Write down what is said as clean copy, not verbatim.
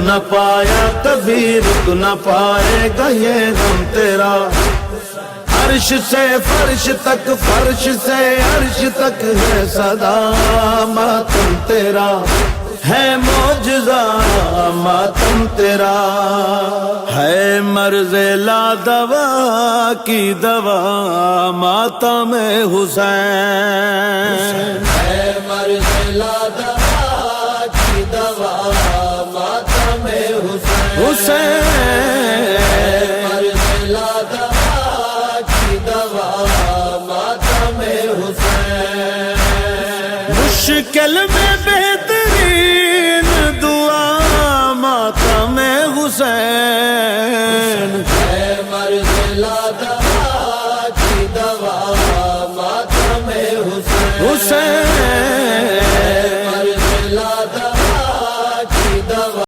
نہ پایا کبھی رک نہ پائے گا یہ غم تیرا، عرش سے فرش تک فرش سے عرش تک ہے صدا ماتم تیرا، ہے معجزہ ماتم تیرا، ہے مرض لا دوا کی دوا ماتم حسین، ہے مرض لا دوا کی دوا ماتم حسین، حسین مرض لا دوا کی دوا ماتم حسین، مشکل میں بہترین دعا ماتم حسین، ہے مرض لا دوا کی دوا ماتم حسین، حسین